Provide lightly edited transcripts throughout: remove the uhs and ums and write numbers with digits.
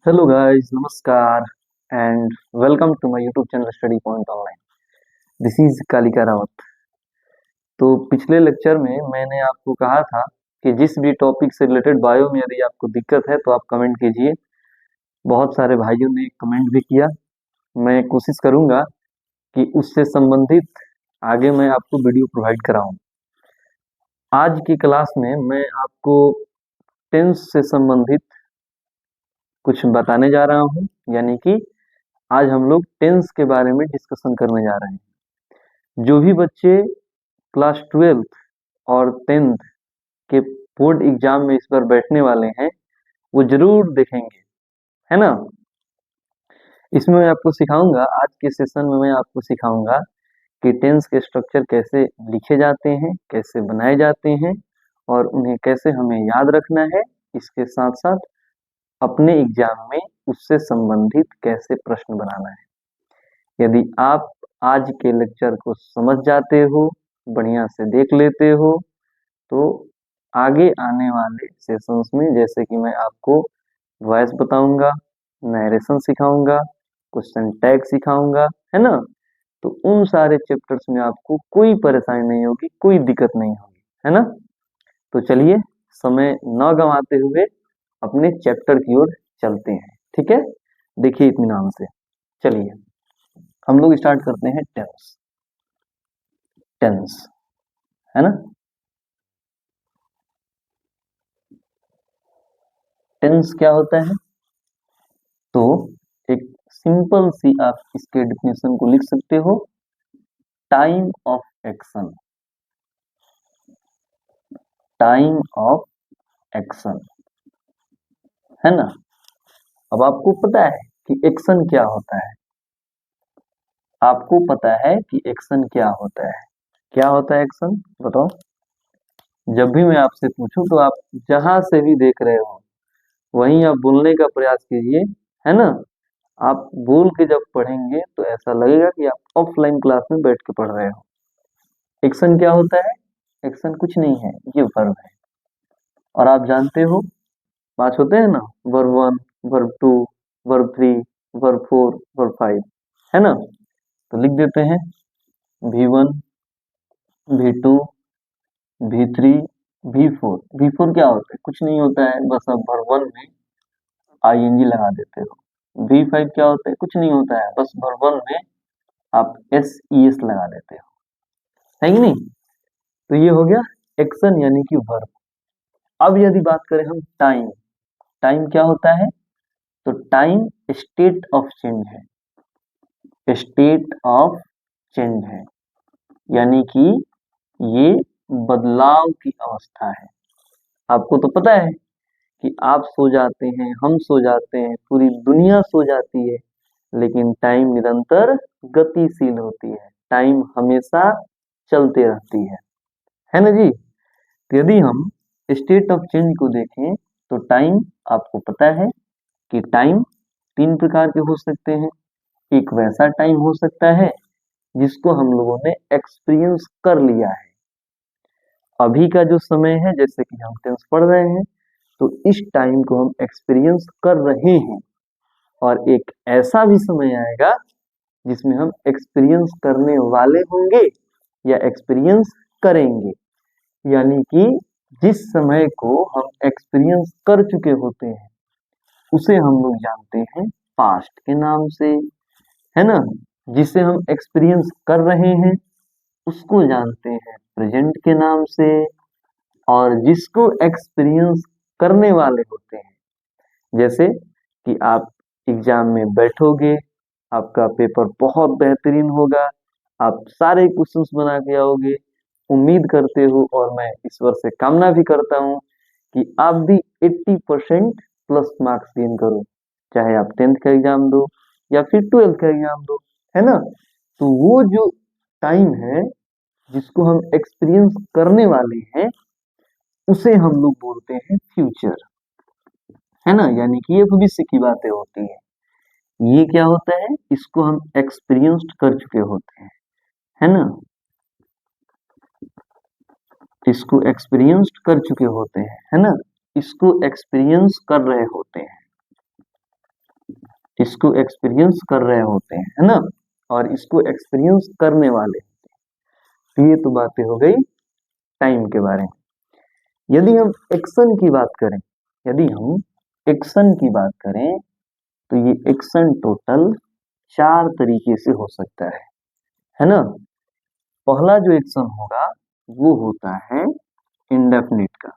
Hello guys, नमस्कार and welcome to my YouTube channel study point online. This is Kalika Rawat. तो पिछले lecture में मैंने आपको कहा था कि जिस भी टॉपिक से रिलेटेड बायो में यदि आपको दिक्कत है तो आप कमेंट कीजिए। बहुत सारे भाइयों ने कमेंट भी किया। मैं कोशिश करूंगा कि उससे संबंधित आगे मैं आपको वीडियो प्रोवाइड कराऊं। आज की क्लास में मैं आपको टेंस से संबंधित कुछ बताने जा रहा हूं, यानी कि आज हम लोग टेंस के बारे में डिस्कशन करने जा रहे हैं। जो भी बच्चे क्लास 12th और 10th के बोर्ड एग्जाम में इस बार बैठने वाले हैं वो जरूर देखेंगे, है ना। इसमें मैं आपको सिखाऊंगा, आज के सेशन में मैं आपको सिखाऊंगा कि टेंस के स्ट्रक्चर कैसे लिखे जाते हैं, कैसे बनाए जाते हैं और उन्हें कैसे हमें याद रखना है। इसके साथ साथ अपने एग्जाम में उससे संबंधित कैसे प्रश्न बनाना है। यदि आप आज के लेक्चर को समझ जाते हो, बढ़िया से देख लेते हो, तो आगे आने वाले सेशंस में जैसे कि मैं आपको वॉइस बताऊंगा, नरेशन सिखाऊंगा, क्वेश्चन टैग सिखाऊंगा, है ना। तो उन सारे चैप्टर्स में आपको कोई परेशानी नहीं होगी, कोई दिक्कत नहीं होगी, है ना। तो चलिए, समय न गंवाते हुए अपने चैप्टर की ओर चलते हैं, ठीक है। देखिए इत्मीनान से, चलिए हम लोग स्टार्ट करते हैं टेंस। टेंस, है ना। टेंस क्या होता है? तो एक सिंपल सी आप इसके डिफिनेशन को लिख सकते हो, time of action. Time of action, है ना। अब आपको पता है कि एक्शन क्या होता है? आपको पता है कि एक्शन क्या होता है? क्या होता है एक्शन, बताओ। जब भी मैं आपसे पूछूं तो आप जहां से भी देख रहे हो वहीं आप बोलने का प्रयास कीजिए, है ना। आप बोल के जब पढ़ेंगे तो ऐसा लगेगा कि आप ऑफलाइन क्लास में बैठ के पढ़ रहे हो। एक्शन क्या होता है? एक्शन कुछ नहीं है, ये वर्ब है। और आप जानते हो, पांच होते हैं ना, verb 1, verb 2, verb 3, verb 4, verb 5, है ना। तो लिख देते हैं V1, V2, V3, V4। V4 क्या होता है? कुछ नहीं होता है, बस आप वर्ब 1 में ING लगा देते हो। V5 क्या होता है? कुछ नहीं होता है, बस वर्ब 1 में आप SES लगा देते हो, है कि नहीं। तो ये हो गया एक्शन यानी कि वर्ब। अब यदि बात करें हम टाइम, टाइम क्या होता है? तो टाइम स्टेट ऑफ चेंज है। स्टेट ऑफ चेंज है, यानी कि ये बदलाव की अवस्था है। आपको तो पता है कि आप सो जाते हैं, हम सो जाते हैं, पूरी दुनिया सो जाती है, लेकिन टाइम निरंतर गतिशील होती है। टाइम हमेशा चलते रहती है ना जी। तो यदि हम स्टेट ऑफ चेंज को देखें तो टाइम, आपको पता है कि टाइम तीन प्रकार के हो सकते हैं। एक वैसा टाइम हो सकता है जिसको हम लोगों ने एक्सपीरियंस कर लिया है। अभी का जो समय है, जैसे कि हम टेंस पढ़ रहे हैं, तो इस टाइम को हम एक्सपीरियंस कर रहे हैं। और एक ऐसा भी समय आएगा जिसमें हम एक्सपीरियंस करने वाले होंगे या एक्सपीरियंस करेंगे। यानी कि जिस समय को हम एक्सपीरियंस कर चुके होते हैं उसे हम लोग जानते हैं पास्ट के नाम से, है ना। जिसे हम एक्सपीरियंस कर रहे हैं उसको जानते हैं प्रेजेंट के नाम से। और जिसको एक्सपीरियंस करने वाले होते हैं, जैसे कि आप एग्जाम में बैठोगे, आपका पेपर बहुत बेहतरीन होगा, आप सारे क्वेश्चंस बना के आओगे, उम्मीद करते हो और मैं ईश्वर से कामना भी करता हूँ कि आप भी 80% प्लस मार्क्स गेन करो, चाहे आप 10th का एग्जाम दो या फिर 12th का एग्जाम दो, है ना। तो वो जो टाइम है जिसको हम एक्सपीरियंस करने वाले हैं उसे हम लोग बोलते हैं फ्यूचर, है ना। यानी कि ये भविष्य की बातें होती है। ये क्या होता है? इसको हम एक्सपीरियंस्ड कर चुके होते हैं, है ना। इसको एक्सपीरियंस्ड कर चुके होते हैं, है ना। इसको एक्सपीरियंस कर रहे होते हैं। इसको एक्सपीरियंस कर रहे होते हैं, है ना, और इसको एक्सपीरियंस करने वाले। तो ये तो बातें हो गई टाइम के बारे में। यदि हम एक्शन की बात करें, यदि हम एक्शन की बात करें तो ये एक्शन टोटल 4 तरीके से हो सकता है ना। पहला जो एक्शन होगा वो होता है इंडेफिनिट का।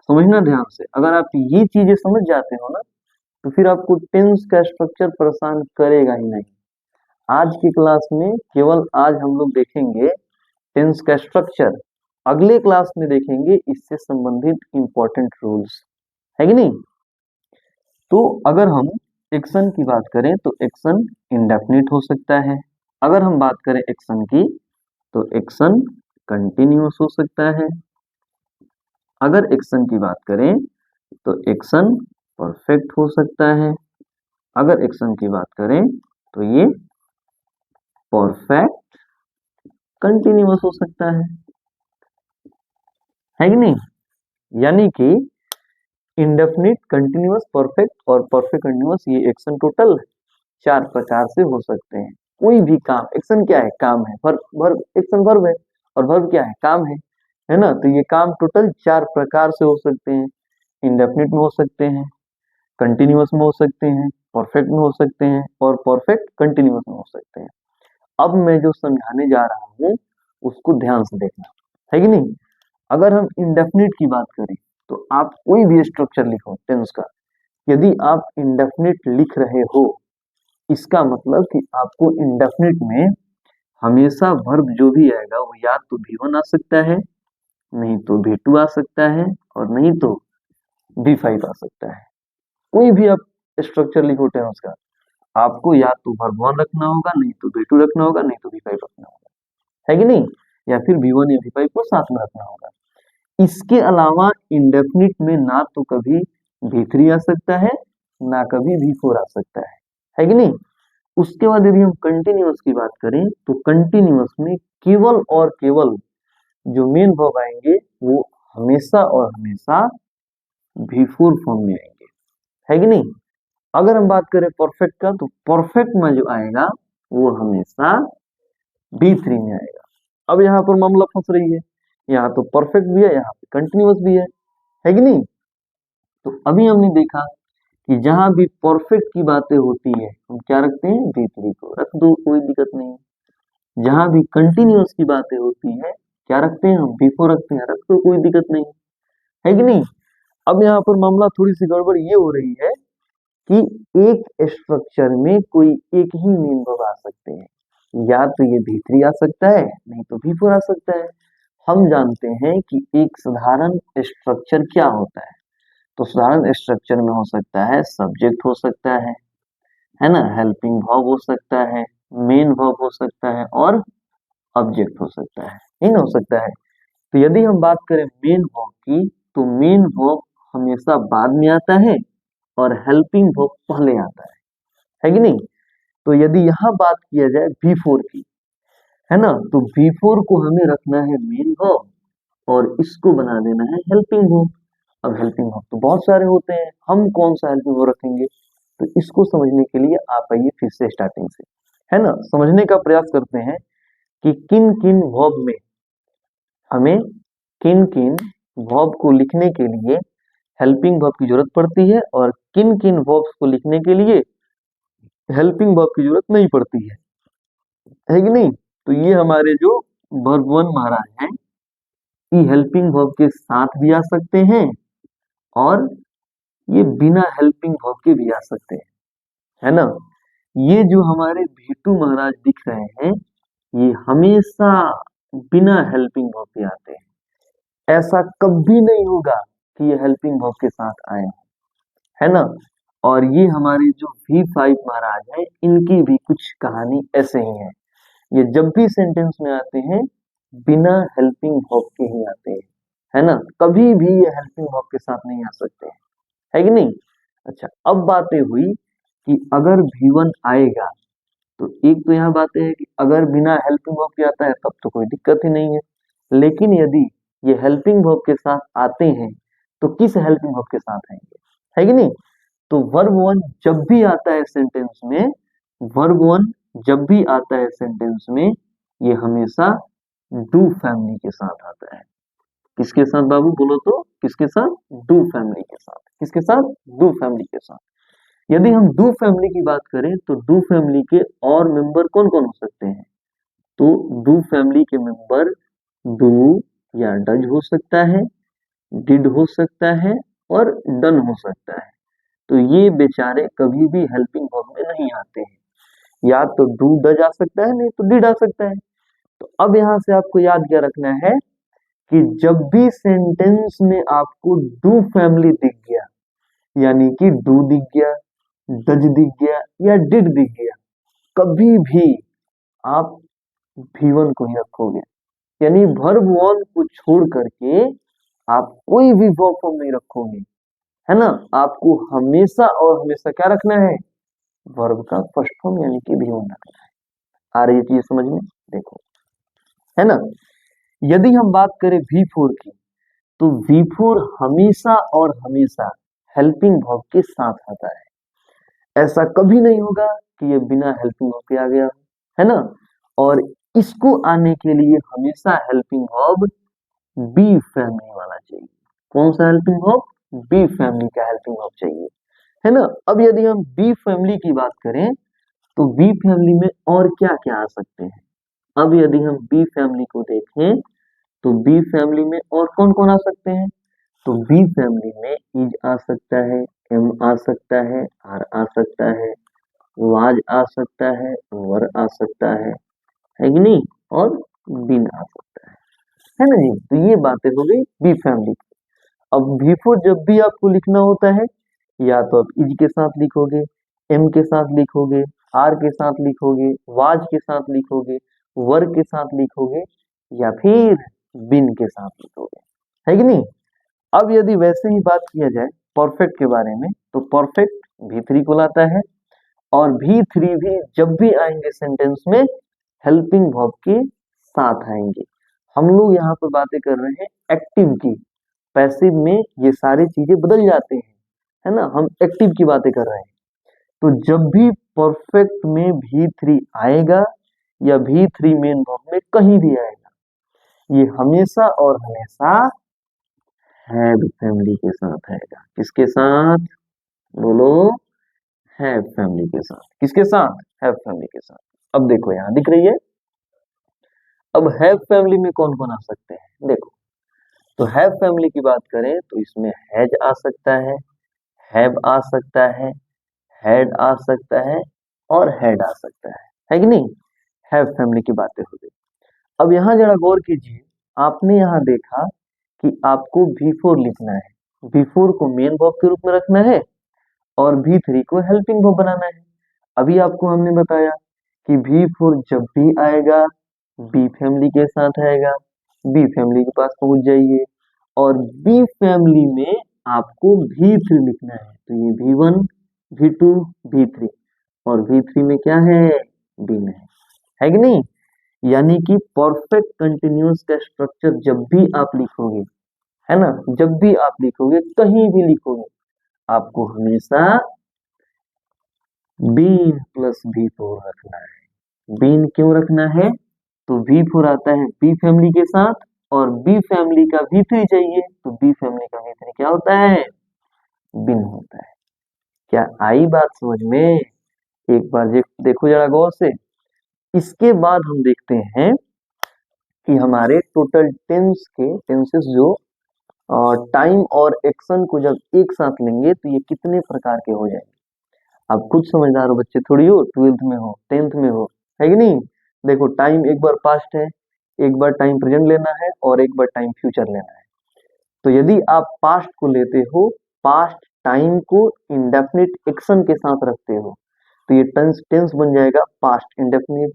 समझना ध्यान से, अगर आप ये चीजें समझ जाते हो ना तो फिर आपको टेंस का स्ट्रक्चर परेशान करेगा ही नहीं। आज की क्लास में केवल आज हम लोग देखेंगे टेंस का स्ट्रक्चर, अगले क्लास में देखेंगे इससे संबंधित इंपॉर्टेंट रूल्स, है कि नहीं। तो अगर हम एक्शन की बात करें तो एक्शन इंडेफिनिट हो सकता है। अगर हम बात करें एक्शन की तो एक्शन कंटिन्यूअस हो सकता है। अगर एक्शन की बात करें तो एक्शन परफेक्ट हो सकता है। अगर एक्शन की बात करें तो ये परफेक्ट कंटिन्यूअस हो सकता है कि नहीं। यानी कि इंडेफिनिट, कंटिन्यूअस, परफेक्ट और परफेक्ट कंटिन्यूअस, ये एक्शन टोटल 4 प्रकार से हो सकते हैं। कोई भी काम, एक्शन क्या है, काम है, वर्ब, वर्ब एक्शन वर्ब है, और वर्ब क्या है, काम है ना। तो ये काम टोटल 4 प्रकार से हो सकते हैं। इंडेफिनिट में हो सकते हैं, कंटिन्यूअस में हो सकते हैं, परफेक्ट में हो सकते हैं और परफेक्ट कंटिन्यूअस में हो सकते हैं। अब मैं जो समझाने जा रहा हूँ उसको ध्यान से देखना, है कि नहीं। अगर हम इंडेफिनिट की बात करें तो आप कोई भी स्ट्रक्चर लिखो टेंस का, यदि आप इंडेफिनिट लिख रहे हो इसका मतलब कि आपको इंडेफिनिट में हमेशा वर्ब जो भी आएगा वो या तो V1 आ सकता है, नहीं तो V2 आ सकता है, और नहीं तो V5 आ सकता है। कोई भी आप स्ट्रक्चर लिखो टेंस का, आपको या तो वर्ब 1 रखना होगा, नहीं तो V2 रखना होगा, नहीं तो V5 रखना होगा, है कि नहीं। या फिर V1 या V5 को साथ में रखना होगा। इसके अलावा इंडेफिनिट में ना तो कभी V3 आ सकता है, ना कभी V4 आ सकता है कि नहीं। उसके बाद यदि हम कंटिन्यूअस की बात करें तो कंटिन्यूअस में केवल और केवल जो मेन वर्ब आएंगे वो हमेशा और हमेशा V4 फॉर्म में आएंगे, है कि नहीं। अगर हम बात करें परफेक्ट का तो परफेक्ट में जो आएगा वो हमेशा V3 में आएगा। अब यहाँ पर मामला फंस रही है, यहाँ तो परफेक्ट भी है, यहाँ पे कंटिन्यूअस भी है कि नहीं। तो अभी हमने देखा कि जहां भी परफेक्ट की बातें होती है हम क्या रखते हैं, V3 को रख दो, कोई दिक्कत नहीं। जहां भी कंटिन्यूअस की बातें होती है क्या रखते हैं, हम V4 रखते हैं, रख दो, कोई दिक्कत नहीं, है कि नहीं। अब यहाँ पर मामला थोड़ी सी गड़बड़ ये हो रही है कि एक स्ट्रक्चर में कोई एक ही मेन वर्ब आ सकते हैं, या तो ये V3 आ सकता है, नहीं तो V4 आ सकता है। हम जानते हैं कि एक साधारण स्ट्रक्चर क्या होता है, तो साधारण स्ट्रक्चर में हो सकता है सब्जेक्ट हो सकता है ना, हेल्पिंग वर्ब हो सकता है, मेन वर्ब हो सकता है और ऑब्जेक्ट हो सकता है, इन हो सकता है। तो यदि हम बात करें मेन वर्ब की तो मेन वर्ब हमेशा बाद में आता है और हेल्पिंग वर्ब पहले आता है कि नहीं। तो यदि यहाँ बात किया जाए V4 की, है ना, तो V4 को हमें रखना है मेन वर्ब और इसको बना देना है हेल्पिंग वर्ब। अब हेल्पिंग वर्ब तो बहुत सारे होते हैं, हम कौन सा हेल्पिंग वर्ब रखेंगे, तो इसको समझने के लिए आप आइए फिर से स्टार्टिंग से, है ना, समझने का प्रयास करते हैं कि किन किन वर्ब में हमें किन किन वर्ब को लिखने के लिए हेल्पिंग वर्ब की जरूरत पड़ती है और किन किन वर्ब्स को लिखने के लिए हेल्पिंग वर्ब की जरूरत नहीं पड़ती है कि नहीं। तो ये हमारे जो वर्ब 1 महाराज हैं ये हेल्पिंग वर्ब के साथ भी आ सकते हैं और ये बिना हेल्पिंग वर्ब के भी आ सकते हैं, है ना। ये जो हमारे V2 महाराज दिख रहे हैं ये हमेशा बिना हेल्पिंग वर्ब के आते हैं। ऐसा कभी नहीं होगा कि ये हेल्पिंग वर्ब के साथ आए, है ना। और ये हमारे जो V5 महाराज हैं इनकी भी कुछ कहानी ऐसे ही है। ये जब भी सेंटेंस में आते हैं बिना हेल्पिंग वर्ब के ही आते हैं, है ना, कभी भी ये हेल्पिंग वर्ब के साथ नहीं आ सकते हैं, है कि नहीं। अच्छा, अब बातें हुई कि अगर V1 आएगा तो एक तो यहाँ बातें है कि अगर बिना हेल्पिंग वर्ब के आता है तब तो कोई दिक्कत ही नहीं है, लेकिन यदि ये हेल्पिंग वर्ब के साथ आते हैं तो किस हेल्पिंग वर्ब के साथ आएंगे, है कि नहीं। तो वर्ब वन जब भी आता है सेंटेंस में, वर्ब वन जब भी आता है सेंटेंस में, ये हमेशा डू फैमिली के साथ आता है। किसके साथ बाबू बोलो तो, किसके साथ? डू फैमिली के साथ। किसके साथ? डू फैमिली के साथ। यदि हम डू फैमिली की बात करें तो डू फैमिली के और मेंबर कौन कौन हो सकते हैं? तो डू फैमिली के मेंबर डू या डज हो सकता है, डिड हो सकता है और डन हो सकता है। तो ये बेचारे कभी भी हेल्पिंग वर्ब में नहीं आते हैं। या तो डू डज आ सकता है, नहीं तो डिड आ सकता है। तो अब यहां से आपको याद क्या रखना है कि जब भी सेंटेंस में आपको डू फैमिली दिख गया, यानी कि डू दिख गया, डज दिख गया या डिड दिख गया, कभी भी आप V1 को ही रखोगे। यानी वर्ब वन को छोड़ करके आप कोई भी वर्ब फॉर्म नहीं रखोगे, है ना। आपको हमेशा और हमेशा क्या रखना है? वर्ब का फर्स्ट फॉर्म यानी कि V1 रखना है। आ रही है चीज समझ में? देखो, है ना। यदि हम बात करें V4 की, तो V4 हमेशा और हमेशा हेल्पिंग वर्ब के साथ आता है। ऐसा कभी नहीं होगा कि ये बिना हेल्पिंग वर्ब के आ गया, है ना। और इसको आने के लिए हमेशा हेल्पिंग वर्ब बी फैमिली वाला चाहिए। कौन सा हेल्पिंग वर्ब? बी फैमिली का हेल्पिंग वर्ब चाहिए, है ना। अब यदि हम बी फैमिली की बात करें तो बी फैमिली में और क्या क्या आ सकते हैं? अब यदि हम बी फैमिली को देखें तो बी फैमिली में और कौन कौन आ सकते हैं? तो बी फैमिली में इज आ सकता है, एम आ सकता है, आर आ सकता है, वाज आ सकता है, वर आ सकता है कि नहीं, और बिन आ सकता है ना जी। तो ये बातें हो गई बी फैमिली की। अब V4 जब भी आपको लिखना होता है, या तो आप इज के साथ लिखोगे, एम के साथ लिखोगे, आर के साथ लिखोगे, वाज के साथ लिखोगे, वर के साथ लिखोगे, या फिर बिन के साथ लिखोगे, है कि नहीं। अब यदि वैसे ही बात किया जाए परफेक्ट के बारे में, तो परफेक्ट V3 को लाता है, और V3 भी जब भी आएंगे सेंटेंस में हेल्पिंग वर्ब के साथ आएंगे। हम लोग यहाँ पर बातें कर रहे हैं एक्टिव की, पैसिव में ये सारी चीजें बदल जाते हैं, है ना। हम एक्टिव की बातें कर रहे हैं। तो जब भी परफेक्ट में V3 आएगा या V3 मेन वर्ब में कहीं भी आएगा, ये हमेशा और हमेशा हैव फैमिली के साथ आएगा। किसके साथ? बोलो, हैव फैमिली के साथ। किसके साथ? हैव फैमिली के साथ। अब देखो यहाँ दिख रही है। अब हैव फैमिली में कौन कौन आ सकते हैं? देखो, तो हैव फैमिली की बात करें तो इसमें हैज आ सकता हैव आ सकता हैड आ सकता है और हैड आ सकता है कि नहीं। हैव फैमिली की बातें हो गई। अब यहाँ जरा गौर कीजिए, आपने यहाँ देखा कि आपको V4 लिखना है, V4 को मेन वर्ब के रूप में रखना है और V3 को हेल्पिंग वर्ब बनाना है। अभी आपको हमने बताया कि V4 जब भी आएगा बी फैमिली के साथ आएगा, बी फैमिली के पास पहुंच जाइए, और बी फैमिली में आपको V3 लिखना है। तो ये V1, V2, V3, और V3 में क्या है? बिन है कि नहीं। यानी कि परफेक्ट कंटिन्यूअस का स्ट्रक्चर जब भी आप लिखोगे, है ना, जब भी आप लिखोगे, कहीं भी लिखोगे, आपको हमेशा बीन प्लस V4 रखना है। बीन क्यों रखना है? तो V4 आता है बी फैमिली के साथ, और बी फैमिली का V3 चाहिए, तो बी फैमिली का V3 क्या होता है? बिन होता है। क्या आई बात समझ में? एक बार देखो जरा गौर से। इसके बाद हम देखते हैं कि हमारे टोटल टेंसेस जो टाइम और एक्शन को जब एक साथ लेंगे तो ये कितने प्रकार के हो जाएंगे। आप खुद समझदार हो बच्चे, थोड़ी हो 12th में हो, 10th में हो, है कि नहीं। देखो, टाइम एक बार पास्ट है, एक बार टाइम प्रेजेंट लेना है, और एक बार टाइम फ्यूचर लेना है। तो यदि आप पास्ट को लेते हो, पास्ट टाइम को इंडेफिनिट एक्शन के साथ रखते हो, तो ये टेंस बन जाएगा पास्ट इंडेफिनिट।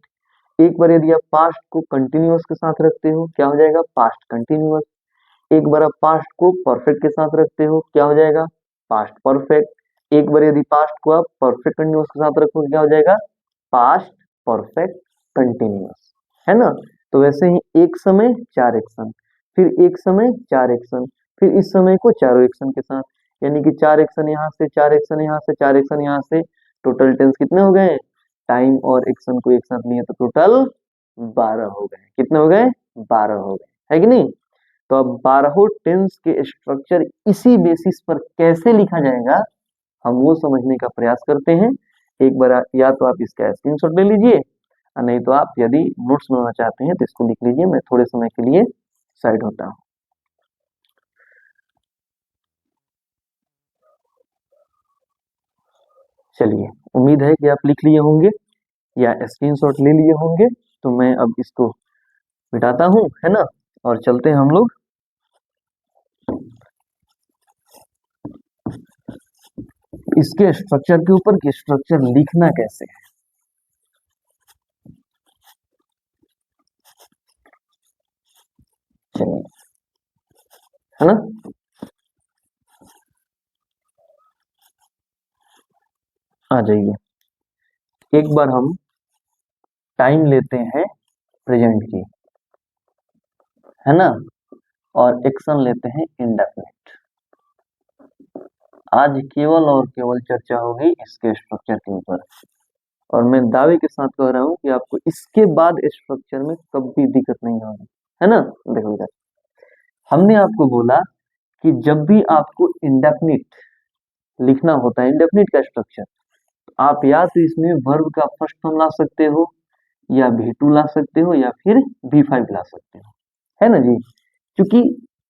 एक बार यदि आप पास्ट को कंटिन्यूअस के साथ रखते हो, क्या हो जाएगा? Past continuous. एक बार आप पास्ट को परफेक्ट के साथ रखते हो, क्या हो जाएगा? Past perfect. एक बार यदि पास्ट को आप परफेक्ट कंटिन्यूअस के साथ रखोगे, क्या हो जाएगा? पास्ट परफेक्ट कंटिन्यूअस, है ना। तो वैसे ही एक समय 4 एक्शन, फिर एक समय 4 एक्शन, फिर इस समय को चारों एक्शन के साथ, यानी कि 4 एक्शन यहाँ से, 4 एक्शन यहाँ से, 4 एक्शन यहाँ से, टोटल टेंस कितने हो गए? टाइम और एक्शन को एक साथ लिए तो टोटल 12 हो गए। कितने हो गए? 12 हो गए, है कि नहीं? तो अब 12 टेंस के स्ट्रक्चर इसी बेसिस पर कैसे लिखा जाएगा हम वो समझने का प्रयास करते हैं। एक बार या तो आप इसका स्क्रीनशॉट ले लीजिए, और नहीं तो आप यदि नोट्स बनाना चाहते हैं तो इसको लिख लीजिए। मैं थोड़े समय के लिए साइड होता हूँ। चलिए, उम्मीद है कि आप लिख लिए होंगे या स्क्रीनशॉट ले लिए होंगे। तो मैं अब इसको मिटाता हूँ, है ना, और चलते हैं हम लोग इसके स्ट्रक्चर के ऊपर कि स्ट्रक्चर लिखना कैसे है। चलिए, है ना, आ जाइए। एक बार हम टाइम लेते हैं प्रेजेंट की, है ना, और एक्शन लेते हैं इंडेफिनिट। आज केवल और केवल चर्चा होगी इसके स्ट्रक्चर के ऊपर, और मैं दावे के साथ कह रहा हूं कि आपको इसके बाद स्ट्रक्चर में कभी दिक्कत नहीं होगी, है ना। देखो इधर हमने आपको बोला कि जब भी आपको इंडेफिनिट लिखना होता है, इंडेफिनिट का स्ट्रक्चर, तो आप या तो इसमें वर्ब का फर्स्ट फॉर्म ला सकते हो, या V2 ला सकते हो, या फिर V5 ला सकते हो, है ना जी। क्योंकि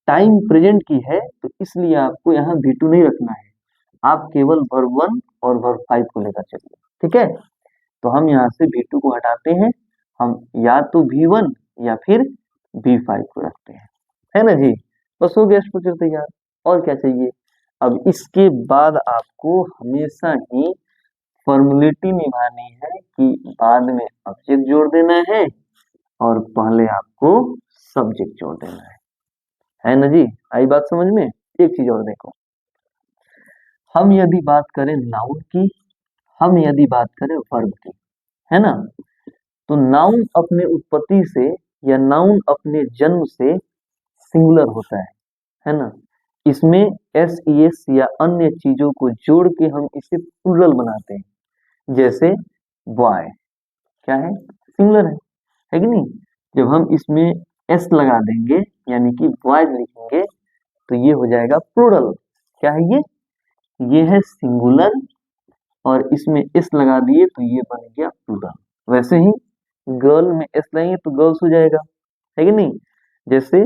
टाइम प्रेजेंट की है तो इसलिए आपको यहाँ V2 नहीं रखना है, आप केवल वर्ब 1 और वर्ब 5 को लेकर चलिए, ठीक है। तो हम यहाँ से V2 को हटाते हैं, हम या तो V1 या फिर V5 को रखते हैं, है ना जी। बस हो गया स्ट्रक्चर तैयार, और क्या चाहिए। अब इसके बाद आपको हमेशा ही फॉर्मेलिटी निभानी है कि बाद में ऑब्जेक्ट जोड़ देना है और पहले आपको सब्जेक्ट जोड़ देना है ना जी। आई बात समझ में। एक चीज और देखो, हम यदि बात करें नाउन की, हम यदि बात करें वर्ब की, है ना, तो नाउन अपने उत्पत्ति से या नाउन अपने जन्म से सिंगुलर होता है ना। इसमें एस ई एस या अन्य चीजों को जोड़ के हम इसे प्लूरल बनाते हैं। जैसे बॉय क्या है? सिंगुलर है कि नहीं। जब हम इसमें एस लगा देंगे यानी कि बॉयज लिखेंगे तो ये हो जाएगा प्लूरल। क्या है ये है सिंगुलर, और इसमें एस लगा दिए तो ये बन गया प्लूरल। वैसे ही गर्ल में एस लगेंगे तो गर्ल्स हो जाएगा, है कि नहीं। जैसे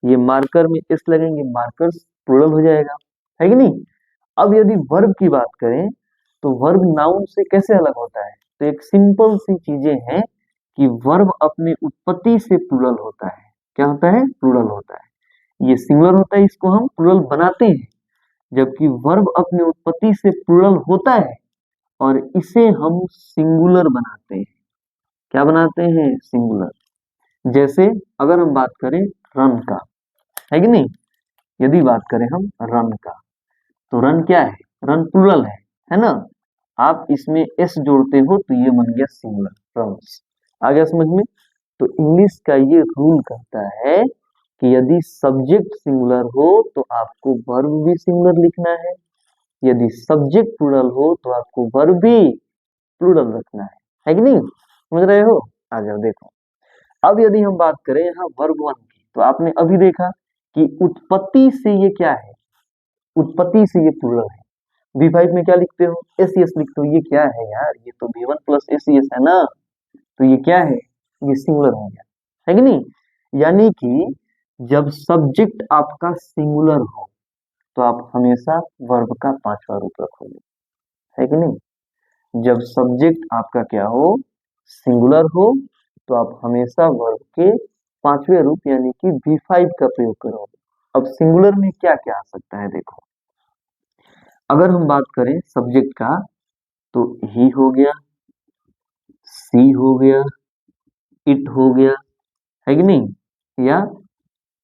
ये मार्कर में एस लगेंगे मार्कर्स, प्लूरल हो जाएगा, है कि नहीं। अब यदि वर्ब की बात करें तो वर्ब नाउन से कैसे अलग होता है। तो एक सिंपल सी चीजें हैं कि वर्ब अपने उत्पत्ति से प्लूरल होता है। क्या होता है? प्लूरल होता है। ये सिंगुलर होता है, इसको हम प्लूरल बनाते हैं, जबकि वर्ब अपने उत्पत्ति से प्लूरल होता है और इसे हम सिंगुलर बनाते हैं। क्या बनाते हैं? सिंगुलर। जैसे अगर हम बात करें रन का, है कि नहीं। यदि बात करें हम रन का, तो रन क्या है? रन प्लूरल है ना। आप इसमें एस जोड़ते हो तो ये बन गया सिंगुलर, रन्स। आ गया समझ में। तो इंग्लिश का ये रूल कहता है कि यदि सब्जेक्ट सिंगुलर हो तो आपको वर्ब भी सिंगुलर लिखना है, यदि सब्जेक्ट प्लूरल हो तो आपको वर्ब भी प्लूरल रखना है कि नहीं। समझ रहे हो। आ जाओ देखो, अब यदि हम बात करें यहाँ वर्ब 1 की, तो आपने अभी देखा कि उत्पत्ति से ये क्या है, उत्पत्ति से ये प्लूरल है। V5 में क्या लिखते हो? एस लिखते हो। ये क्या है यार, ये तो V1 प्लस एस है ना, तो ये क्या है? ये सिंगुलर हो गया, है कि नहीं। यानी कि जब सब्जेक्ट आपका सिंगुलर हो तो आप हमेशा वर्ब का 5वां रूप रखोगे, है कि नहीं। जब सब्जेक्ट आपका क्या हो? सिंगुलर हो, तो आप हमेशा वर्ब के 5वें रूप यानी कि V5 का प्रयोग करोगे। अब सिंगुलर में क्या क्या आ सकता है देखो, अगर हम बात करें सब्जेक्ट का तो ही हो गया, सी हो गया, इट हो गया, है कि नहीं। या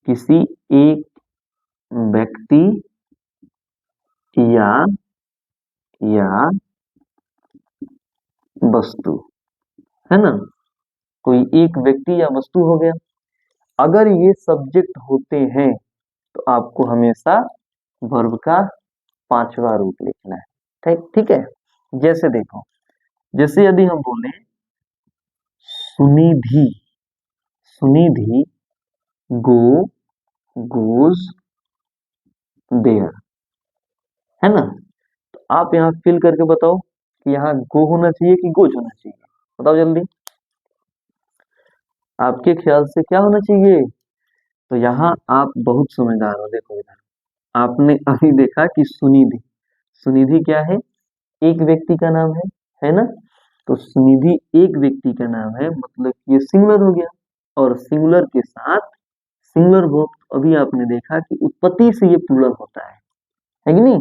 किसी एक व्यक्ति या या वस्तु, है ना। कोई एक व्यक्ति या वस्तु हो गया। अगर ये सब्जेक्ट होते हैं तो आपको हमेशा वर्ब का पांचवा रूप लिखना है। ठीक ठीक है। जैसे देखो, जैसे यदि हम बोले Sunidhi, Sunidhi go goes there, है ना। तो आप यहाँ फिल करके बताओ कि यहाँ गो होना चाहिए कि गोज होना चाहिए, बताओ जल्दी। आपके ख्याल से क्या होना चाहिए? तो यहाँ आप बहुत समझदार हो। देखो इधर, आपने अभी देखा कि सुनिधि, सुनिधि क्या है? एक व्यक्ति का नाम है ना। तो सुनिधि एक व्यक्ति का नाम है, मतलब ये सिंगुलर हो गया। और सिंगुलर के साथ सिंगुलर वर्ब, अभी आपने देखा कि उत्पत्ति से ये प्लूरल होता है कि नहीं।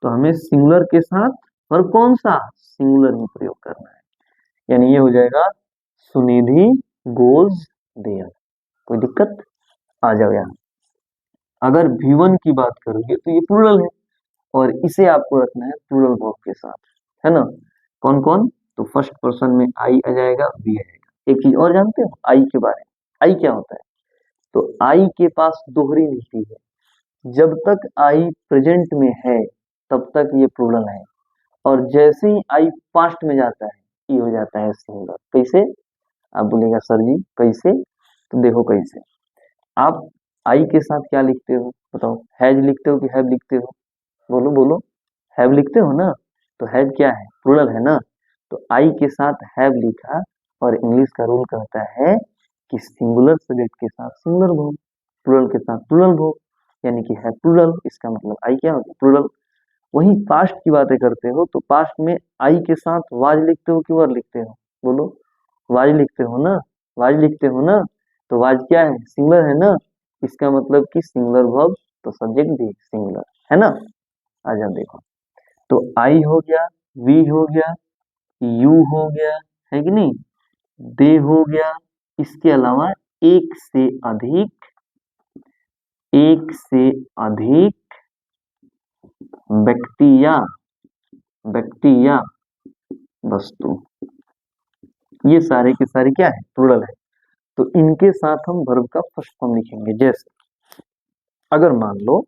तो हमें सिंगुलर के साथ वर्ब कौन सा? सिंगुलर ही प्रयोग करना है। यानी ये हो जाएगा सुनिधि गोज देयर। कोई दिक्कत? आ जाओ यहाँ। अगर V1 की बात करोगे तो ये प्लूरल है, और इसे आपको रखना है प्लूरल वर्ब के साथ, है ना। कौन कौन? तो फर्स्ट पर्सन में आई आ जाएगा, वी आएगा। एक चीज और जानते हो आई के बारे में? आई क्या होता है? तो आई के पास दोहरी नीति है। जब तक आई प्रेजेंट में है तब तक ये प्लूरल है, और जैसे ही आई पास्ट में जाता है ये हो जाता है सिंगुलर। कैसे? आप बोलेगा सर जी कैसे? तो देखो कैसे। आप आई के साथ क्या लिखते हो बताओ? हैज लिखते हो कि हैव लिखते हो? बोलो बोलो। हैव लिखते हो ना। तो हैव क्या है? प्लूरल है ना। तो आई के साथ हैव लिखा, और इंग्लिश का रूल कहता है कि सिंगुलर सब्जेक्ट के साथ सिंगुलर वर्ब, प्लूरल के साथ प्लूरल वर्ब, यानी कि है प्लूरल। इसका मतलब आई क्या होगा? प्लूरल। वहीं पास्ट की बातें करते हो तो पास्ट में आई के साथ वाज लिखते हो कि वर लिखते हो? बोलो। वाज लिखते हो ना। वाज लिखते हो ना। तो वाज क्या है? सिंगुलर है ना। इसका मतलब कि सिंगुलर वर्ब, तो सब्जेक्ट भी सिंगुलर, है ना। आ जाओ देखो। तो आई हो गया, वी हो गया, यू हो गया, है कि नहीं, दे हो गया। इसके अलावा एक से अधिक व्यक्ति या वस्तु, ये सारे के सारे क्या है? प्लूरल है। तो इनके साथ हम वर्ब का फर्स्ट फॉर्म लिखेंगे। जैसे अगर मान लो,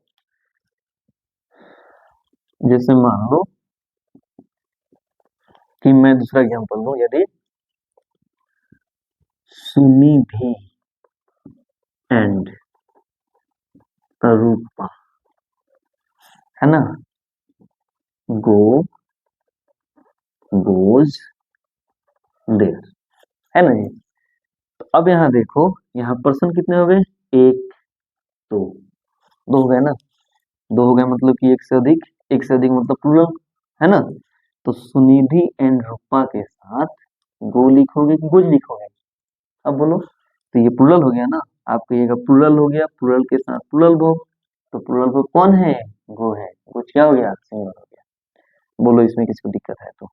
जैसे मान लो कि मैं दूसरा एग्जांपल दूं, यदि सुनिधि एंड रूपा, है ना, गो गोज देयर, है ना जी। तो अब यहाँ देखो, यहाँ पर्सन कितने हो गए? एक, दो, दो हो गए ना। दो हो गए मतलब कि एक से अधिक, एक से अधिक मतलब प्लूरल, है ना। तो सुनिधि एंड रूपा के साथ गो लिखोगे कि गोज लिखोगे? अब बोलो। तो ये प्लूरल हो गया ना। आप कहिएगा प्लूरल हो गया, प्लूरल के साथ प्लूरल वर्ब। तो प्लूरल वर्ब कौन है? गो है। गोज क्या हो गया? सिंगुलर हो गया। बोलो इसमें किसको दिक्कत है? तो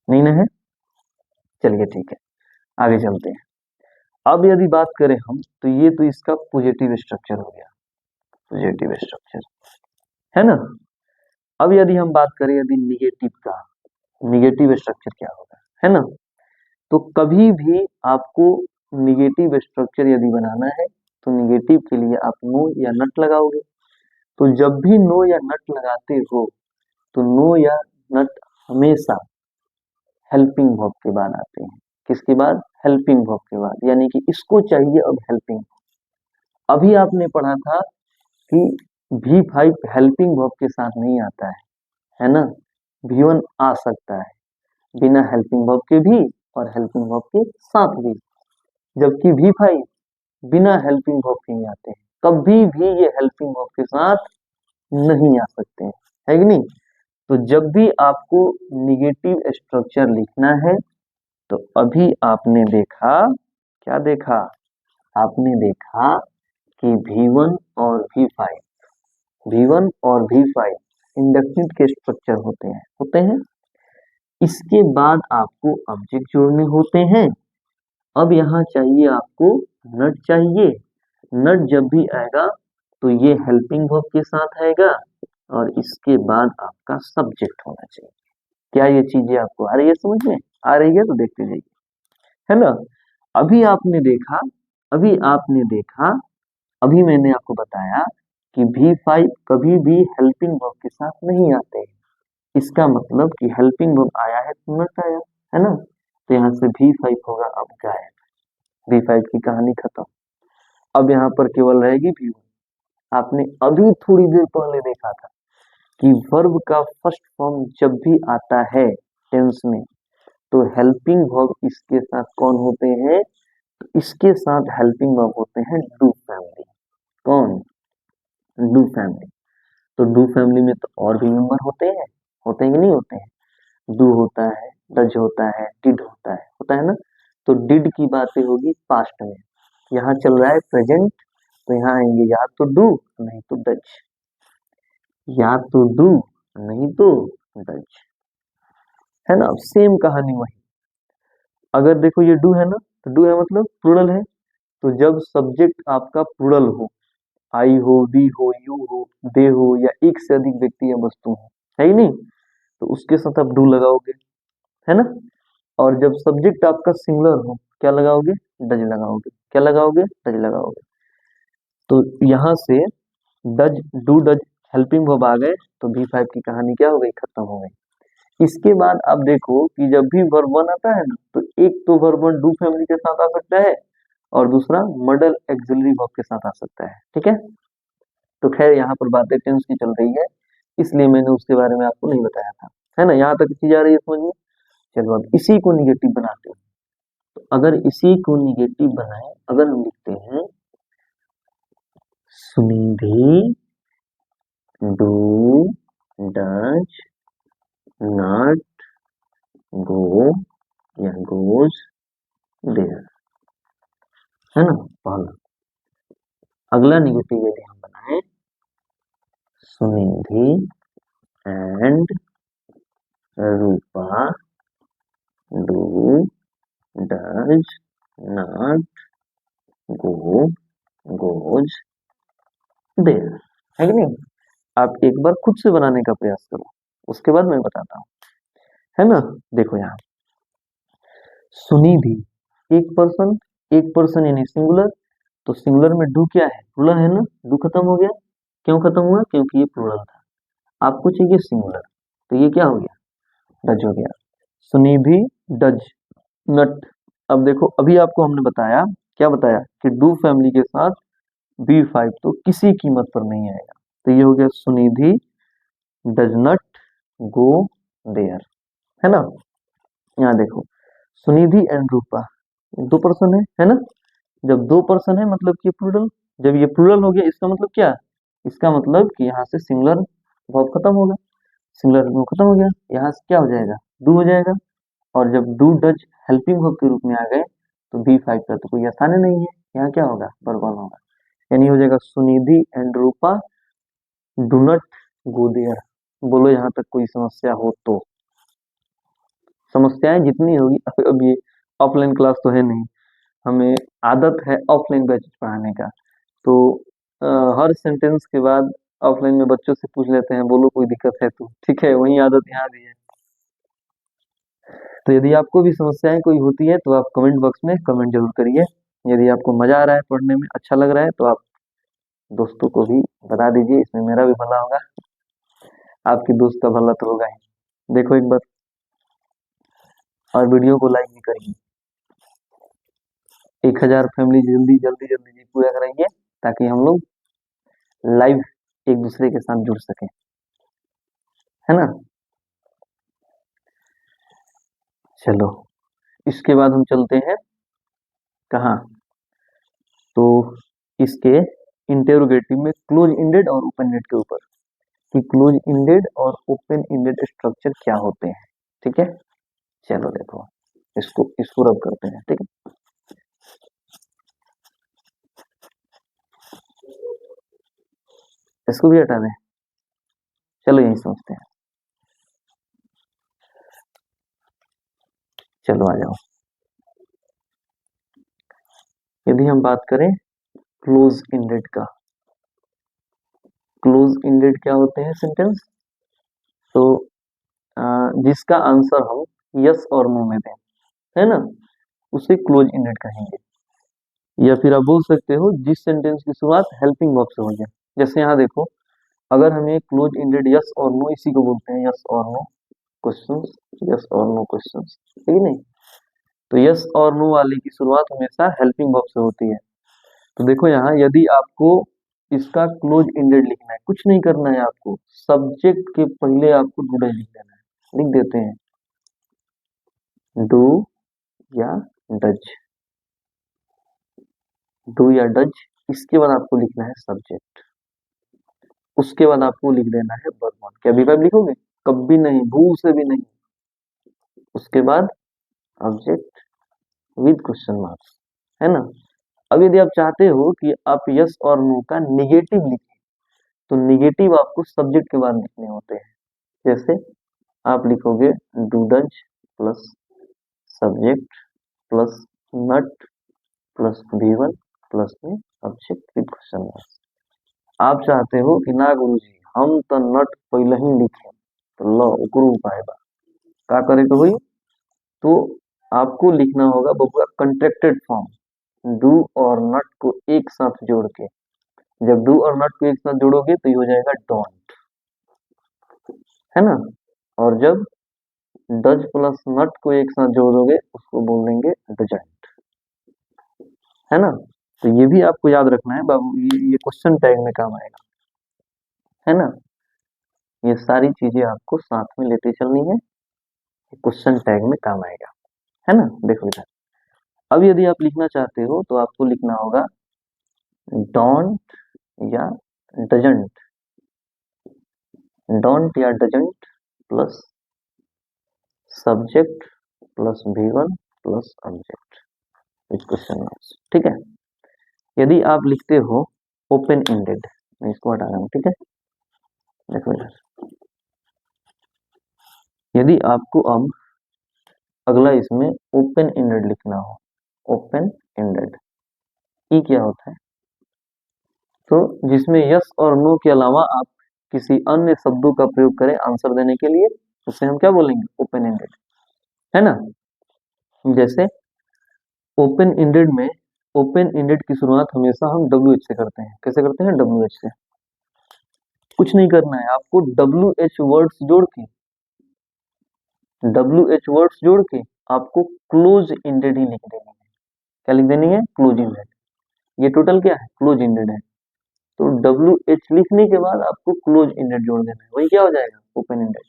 नहीं ना है। चलिए ठीक है, आगे चलते हैं। अब यदि बात करें हम, तो ये तो इसका पॉजिटिव स्ट्रक्चर हो गया, पॉजिटिव स्ट्रक्चर, है ना। अब यदि हम बात करें यदि निगेटिव का, निगेटिव स्ट्रक्चर क्या होगा, है ना। तो कभी भी आपको निगेटिव स्ट्रक्चर यदि बनाना है तो निगेटिव के लिए आप नो या नट लगाओगे। तो जब भी नो या नट लगाते हो तो नो या नट हमेशा हेल्पिंग वर्ब के बाद आते हैं। किसके बाद? हेल्पिंग वर्ब के बाद। यानी कि इसको चाहिए अब हेल्पिंग। अभी आपने पढ़ा था कि V5 हेल्पिंग वर्ब के साथ नहीं आता है ना। V1 आ सकता है बिना हेल्पिंग वर्ब के भी और हेल्पिंग वर्ब के साथ भी, जबकि V5 बिना हेल्पिंग वर्ब के नहीं आते हैं। कभी भी ये हेल्पिंग वर्ब के साथ नहीं आ सकते हैं, है कि नहीं। तो जब भी आपको निगेटिव स्ट्रक्चर लिखना है तो अभी आपने देखा, क्या देखा? आपने देखा कि V1 और V5, V1 और V5 इंडेफिनिट के स्ट्रक्चर होते हैं। इसके बाद आपको ऑब्जेक्ट जोड़ने होते हैं। अब यहाँ चाहिए आपको नट चाहिए। नट जब भी आएगा तो ये हेल्पिंग वर्ब के साथ आएगा, और इसके बाद आपका सब्जेक्ट होना चाहिए। क्या ये चीजें आपको आ रही है समझ में? आ रही है तो देखते जाइए, है ना। अभी आपने देखा, अभी मैंने आपको बताया कि V5 कभी भी हेल्पिंग वर्ब के साथ नहीं आते। इसका मतलब कि हेल्पिंग वर्ब आया है तो नट आया, है ना। तो यहाँ से V5 होगा अब गायब। V5 की कहानी खत्म। अब यहाँ पर केवल रहेगी V1। आपने अभी थोड़ी देर पहले देखा था कि वर्ब का फर्स्ट फॉर्म जब भी आता है टेंस में तो हेल्पिंग वर्ब इसके साथ कौन होते हैं, तो इसके साथ हेल्पिंग वर्ब होते हैं डू फैमिली। कौन? Do family. तो डू फैमिली में तो और भी मेंबर होते हैं कि नहीं होते हैं? डू होता है, डज होता है, डिड होता है ना। तो डिड की बातें होगी पास्ट में, यहाँ चल रहा है प्रेजेंट, तो यहाँ आएंगे या तो डू नहीं तो डज, या तो डू नहीं तो डज, है ना। सेम कहानी वही। अगर देखो ये डू है ना, तो डू है मतलब प्लूरल है, तो जब सब्जेक्ट आपका प्लूरल हो, आई हो, वी हो, यू हो, दे हो, या एक से अधिक व्यक्ति या वस्तु हो, है ही नहीं, तो उसके साथ आप डू लगाओगे, है ना। और जब सब्जेक्ट आपका सिंगुलर हो, क्या लगाओगे? डज लगाओगे। क्या लगाओगे? डज लगाओगे। तो यहाँ से does, do does helping verb आ गए, तो V5 की कहानी क्या हो गई? खत्म हो गई। इसके बाद आप देखो कि जब भी वर्ब वन आता है ना, तो एक तो वर्ब वन डू फैमिली के साथ आ सकता है और दूसरा मॉडल एक्सिलरी वर्ब के साथ आ सकता है, ठीक है। तो खैर यहाँ पर बातें टेंस की चल रही है, इसलिए मैंने उसके बारे में आपको नहीं बताया था, है ना। यहाँ तक चीज आ रही है समझ में? चलो अब इसी को निगेटिव बनाते हैं। तो अगर इसी को निगेटिव बनाए, अगर हम लिखते हैं सुनिधि डू डज नॉट गो या गोज देयर, है ना पहला। अगला निगेटिव यदि हम बनाए, Sunidhi and Rupa do does not go goes there, है कि नहीं। आप एक बार खुद से बनाने का प्रयास करो, उसके बाद मैं बताता हूँ, है ना। देखो यहाँ सुनिधि, एक पर्सन यानी सिंगुलर, तो सिंगुलर में डू क्या है? प्लूरल है ना। डू खत्म हो गया। क्यों खत्म हुआ? क्योंकि ये प्लूरल था। आपको चाहिए सिंगुलर, तो ये क्या हो गया? डज हो गया। Sunidhi does not. अब देखो अभी आपको हमने बताया, क्या बताया कि डू फैमिली के साथ V5 तो किसी कीमत पर नहीं आएगा। तो ये हो गया Sunidhi does not go there, है ना। यहाँ देखो सुनिधि एंड रूपा, दो पर्सन है ना। जब दो पर्सन है मतलब कि प्लूरल, जब ये प्लूरल हो गया इसका मतलब क्या? इसका मतलब कि यहाँ से सिंगुलर वर्ब खत्म होगा, सिंगुलर वर्ब खत्म हो गया, यहाँ से क्या हो जाएगा? डू हो जाएगा। और जब डू डज हेल्पिंग वर्ब के रूप में आ गए तो V5 का तो कोई आसानी नहीं है, यहाँ क्या होगा? वर्ब वन होगा, यानी हो जाएगा Sunidhi and Rupa do not go there. बोलो यहाँ तक कोई समस्या हो तो? समस्याएं जितनी होगी, अब ये ऑफलाइन क्लास तो है नहीं, हमें आदत है ऑफलाइन बैच पढ़ाने का, तो हर सेंटेंस के बाद ऑफलाइन में बच्चों से पूछ लेते हैं बोलो कोई दिक्कत है तो, ठीक है, वही आदत यहाँ भी है। तो यदि आपको भी समस्याएं कोई होती है तो आप कमेंट बॉक्स में कमेंट जरूर करिए। यदि आपको मजा आ रहा है पढ़ने में, अच्छा लग रहा है, तो आप दोस्तों को भी बता दीजिए, इसमें मेरा भी भला होगा, आपके दोस्त का भला तो होगा ही। देखो एक बार, और वीडियो को लाइक भी करिए। 1000 फैमिली जल्दी जल्दी जल्दी जी पूरा कराइए, ताकि हम लोग लाइव एक दूसरे के साथ जुड़ सके, है ना। चलो इसके बाद हम चलते हैं कहाँ, तो इसके इंटेरोगेटिव में क्लोज इंडेड और ओपन इंडेड के ऊपर, कि क्लोज इंडेड और ओपन इंडेड स्ट्रक्चर क्या होते हैं, ठीक है। चलो देखो इसको रब करते हैं, ठीक है। इसको भी हटा दें, चलो यही समझते हैं। चलो आ जाओ। यदि हम बात करें क्लोज इंडेड का, क्लोज इंडेड क्या होते हैं सेंटेंस, तो जिसका आंसर हम यस और नो में दें, है ना, उसे क्लोज इंडेड कहेंगे। या फिर आप बोल सकते हो जिस सेंटेंस की शुरुआत हेल्पिंग वर्ब से हो जाए, जैसे यहाँ देखो, अगर हमें क्लोज एंडेड यस और नो, इसी को बोलते हैं यस और नो क्वेश्चंस, यस और नो क्वेश्चंस, ठीक है नहीं। तो यस और नो वाले की शुरुआत हमेशा हेल्पिंग वर्ब से होती है। तो देखो यहाँ, यदि आपको इसका क्लोज एंडेड लिखना है, कुछ नहीं करना है आपको, सब्जेक्ट के पहले आपको डू डज लिख देना है। लिख देते हैं डू या डज, डू या डज, इसके बाद आपको लिखना है सब्जेक्ट, उसके बाद आपको लिख देना है वर्ब वन। क्या वी5 लिखोगे? कभी नहीं, भूल से भी नहीं। उसके बाद ऑब्जेक्ट विद क्वेश्चन मार्क्स, है ना। अब यदि आप चाहते हो कि आप यस और नो का निगेटिव लिखें, तो निगेटिव आपको सब्जेक्ट के बाद लिखने होते हैं। जैसे आप लिखोगे do does plus subject plus not plus V1 plus में ऑब्जेक्ट विद क्वेश्चन मार्क्स। आप चाहते हो कि ना गुरुजी हम तो नट पहले ही लिखे, तो लो ओकरो उपाय बा, का करे के होई, तो आपको लिखना होगा बबुआ कंट्रैक्टेड फॉर्म, डू और नट को एक साथ जोड़ के। जब डू और नट को एक साथ जोड़ोगे तो ये हो जाएगा डोंट, है ना। और जब डज प्लस नट को एक साथ जोड़ दोगे उसको बोल देंगे डजंट, है ना। तो ये भी आपको याद रखना है बाबू, ये क्वेश्चन टैग में काम आएगा, है ना। ये सारी चीजें आपको साथ में लेते चलनी है, क्वेश्चन टैग में काम आएगा, है ना। देखो इधर, अब यदि आप लिखना चाहते हो तो आपको लिखना होगा डोंट या डजंट, डोंट या doesn't plus subject plus V1 plus object with question marks, ठीक है। यदि आप लिखते हो ओपन एंडेड, मैं इसको हटा रहा हूं, ठीक है। देखो इधर, यदि आपको अब अगला इसमें ओपन एंडेड लिखना हो, ओपन एंडेड ई क्या होता है, तो जिसमें यस और नो के अलावा आप किसी अन्य शब्दों का प्रयोग करें आंसर देने के लिए, उसे हम क्या बोलेंगे? ओपन एंडेड, है ना। जैसे ओपन एंडेड में, ओपन एंडेड की शुरुआत हमेशा हम WH से करते हैं। कैसे करते हैं? WH से। कुछ नहीं करना है आपको, WH वर्ड्स जोड़ के, WH वर्ड्स जोड़ के आपको क्लोज एंडेड ही लिख देनी है। क्या लिख देनी है? Close ended. ये टोटल क्या है? क्लोज एंडेड है। तो WH लिखने के बाद आपको क्लोज एंडेड जोड़ देना है, वही क्या हो जाएगा? Open ended.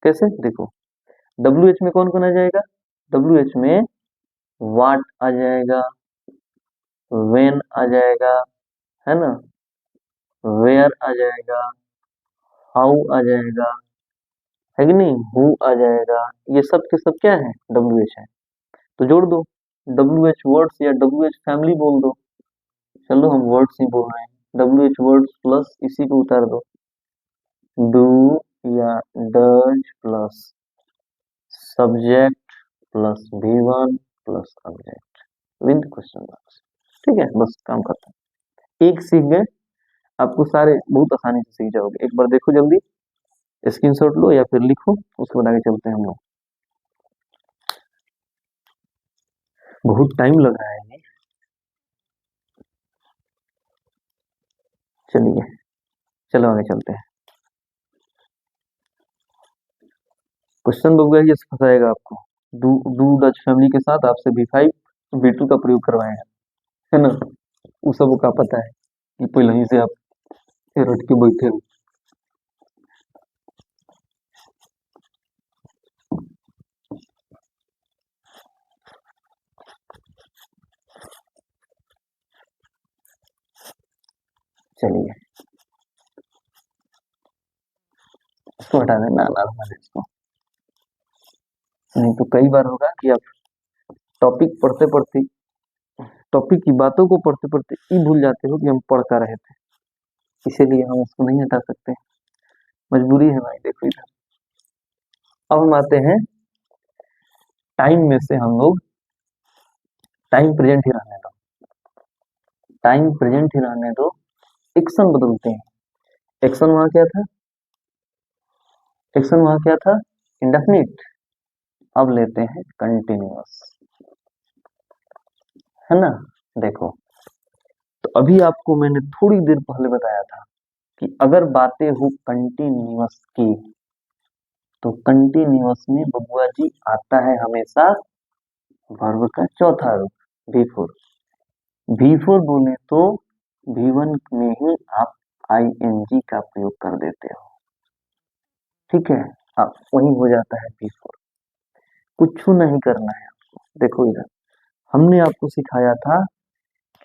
कैसे? देखो, WH में कौन कौन आ जाएगा? WH में वाट आ जाएगा, वेन आ जाएगा, है ना, वेयर आ जाएगा, हाउ आ जाएगा, है कि नहीं, हु आ जाएगा। ये सब के सब क्या है? WH है। तो जोड़ दो, WH वर्ड्स या WH फैमिली बोल दो। चलो हम वर्ड्स ही बोल रहे हैं, WH वर्ड्स प्लस इसी को उतार दो, डू या does plus subject plus V1 plus object with question marks, ठीक है। बस काम करता है, एक सीख गए, आपको सारे बहुत आसानी से सीख जाओगे। एक बार देखो, जल्दी स्क्रीनशॉट लो या फिर लिखो, उसके बाद आगे चलते हैं हम लोग। बहुत टाइम लग रहा है ये, चलिए चलो आगे चलते हैं। क्वेश्चन बुक ये फंसाएगा आपको, डू डू डच फैमिली के साथ आपसे V5 V2 का प्रयोग करवाएगा, है ना। उस सबको का पता है कि पहले ही से आप रट के बैठे हो। चलिए इसको हटा देना, ना इसको, नहीं तो कई बार होगा कि आप टॉपिक पढ़ते पढ़ते, टॉपिक की बातों को पढ़ते पढ़ते ये भूल जाते हो कि हम पढ़ कर रहे थे, इसीलिए हम उसको नहीं हटा सकते, मजबूरी है भाई। देखो इधर, अब हम आते हैं टाइम में से, हम लोग टाइम प्रेजेंट ही रहने दो, टाइम प्रेजेंट ही रहने दो, एक्शन बदलते हैं। एक्शन वहां क्या था? एक्शन वहां क्या था? इंडेफिनिट। अब लेते हैं कंटिन्यूअस, है ना। देखो, तो अभी आपको मैंने थोड़ी देर पहले बताया था कि अगर बातें हो कंटिन्यूअस की, तो कंटिन्यूअस में बबुआ जी आता है हमेशा वर्ब का चौथा रूप V4। V4 बोले तो V1 में ही आप ing का प्रयोग कर देते हो, ठीक है। आप वही हो जाता है V4। कुछ नहीं करना है आपको। देखो इधर हमने आपको सिखाया था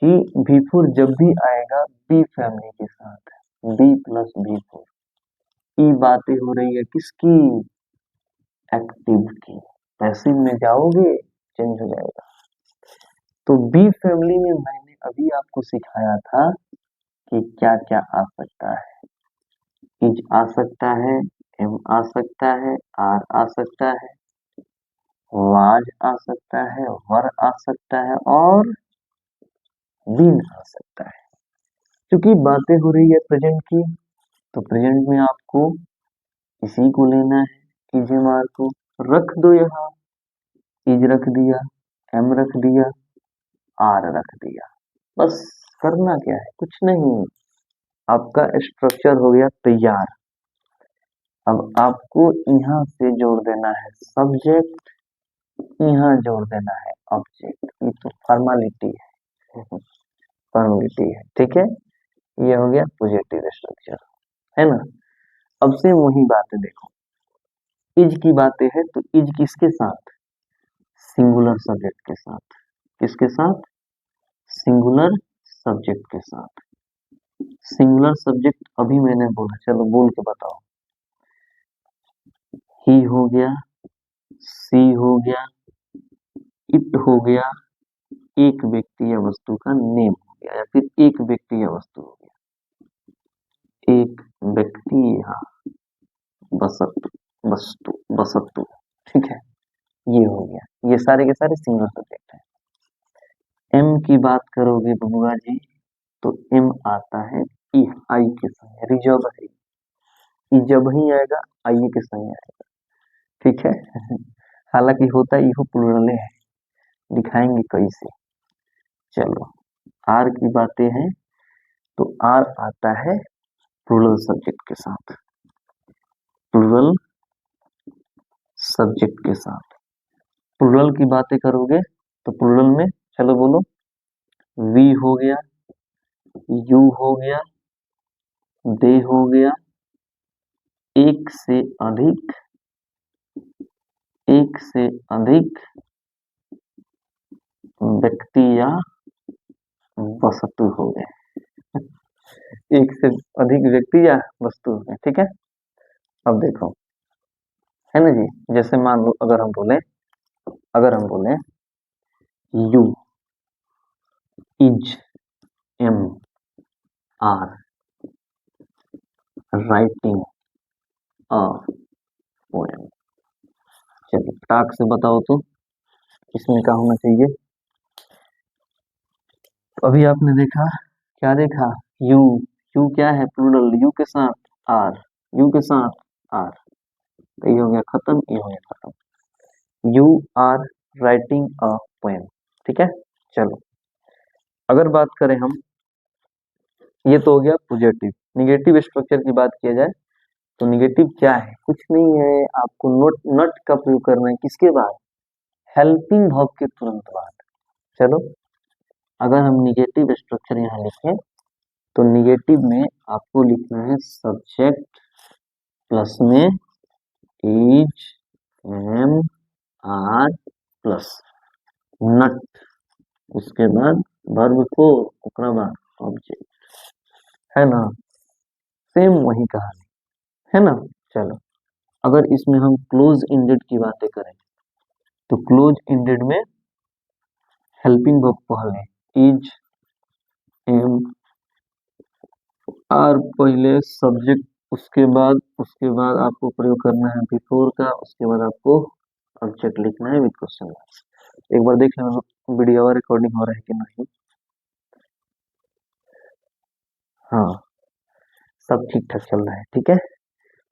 कि V4 जब भी आएगा बी फैमिली के साथ, B प्लस V4। ई बातें हो रही है किसकी? एक्टिव की। पैसिव में जाओगे चेंज हो जाएगा। तो बी फैमिली में मैंने अभी आपको सिखाया था कि क्या क्या आ सकता है। इज आ सकता है, एम आ सकता है, आर आ सकता है, वाज आ सकता है, वर आ सकता है और बीन आ सकता है। क्योंकि बातें हो रही है प्रेजेंट की, तो प्रेजेंट में आपको इसी को लेना है, इज एम आर को रख दो यहाँ। इज रख दिया, एम रख दिया, आर रख दिया, बस करना क्या है? कुछ नहीं, आपका स्ट्रक्चर हो गया तैयार। अब आपको यहाँ से जोड़ देना है सब्जेक्ट, यहाँ जोड़ देना है ऑब्जेक्ट। ये तो फॉर्मेलिटी है, फॉर्मेलिटी है, ठीक है। ये हो गया पॉजिटिव स्ट्रक्चर, है ना। अब से वही बात है, देखो इज की बातें है तो इज किसके साथ? सिंगुलर सब्जेक्ट के साथ। किसके साथ? सिंगुलर सब्जेक्ट के साथ। सिंगुलर सब्जेक्ट अभी मैंने बोला, चलो बोल के बताओ। ही हो गया, सी हो गया, इट हो गया, एक व्यक्ति या वस्तु का नेम हो गया, या फिर एक व्यक्ति या वस्तु हो गया। एक व्यक्ति या वस्तु, वस्तु, ठीक है। ये हो गया, ये सारे के सारे सिंगल सब्जेक्ट है। एम की बात करोगे बबुआ जी, तो एम आता है आई के संग, रिजर्व है। ई जब ही आएगा आई के संग आएगा, ठीक है। हालांकि होता इहो प्लूरल है, दिखाएंगे कैसे। चलो आर की बातें हैं, तो आर आता है प्लूरल सब्जेक्ट के साथ, प्लूरल सब्जेक्ट के साथ। प्लूरल की बातें करोगे तो प्लूरल में चलो बोलो, वी हो गया, यू हो गया, दे हो गया, एक से अधिक, एक से अधिक व्यक्ति या वस्तु हो गए। एक से अधिक व्यक्ति या वस्तु हो गए, ठीक है। अब देखो, है ना जी, जैसे मान लो अगर हम बोले you, is, am, are writing a poem. चलिए टाक से बताओ तो इसमें क्या होना चाहिए। तो अभी आपने देखा, क्या देखा? यू, यू क्या है? प्लूरल, यू के साथ आर, यू के साथ आर, तो ये हो गया खत्म, ये हो गया खत्म। You are writing a poem, ठीक है। चलो अगर बात करें हम, ये तो हो गया पॉजिटिव। निगेटिव स्ट्रक्चर की बात किया जाए तो निगेटिव क्या है? कुछ नहीं है, आपको नोट नट का प्रयोग करना है। किसके बाद? हेल्पिंग वर्ब के तुरंत बाद। चलो अगर हम निगेटिव स्ट्रक्चर यहाँ लिखें तो निगेटिव में आपको लिखना है सब्जेक्ट प्लस में इज, एम, आर प्लस नट, उसके बाद वर्ब को, ओकरा बाद ऑब्जेक्ट, है ना। सेम वही कहानी, है ना। चलो अगर इसमें हम क्लोज इंडेड की बातें करें तो क्लोज इंडेड में हेल्पिंग वर्ब पहले, इज, एम, आर पहले, सब्जेक्ट उसके बाद आपको प्रयोग करना है बिफोर का, उसके बाद आपको ऑब्जेक्ट लिखना है विद क्वेश्चन मार्क। एक बार देख लेना वीडियो रिकॉर्डिंग हो रहा है कि नहीं। हाँ सब ठीक ठाक चल रहा है, ठीक है।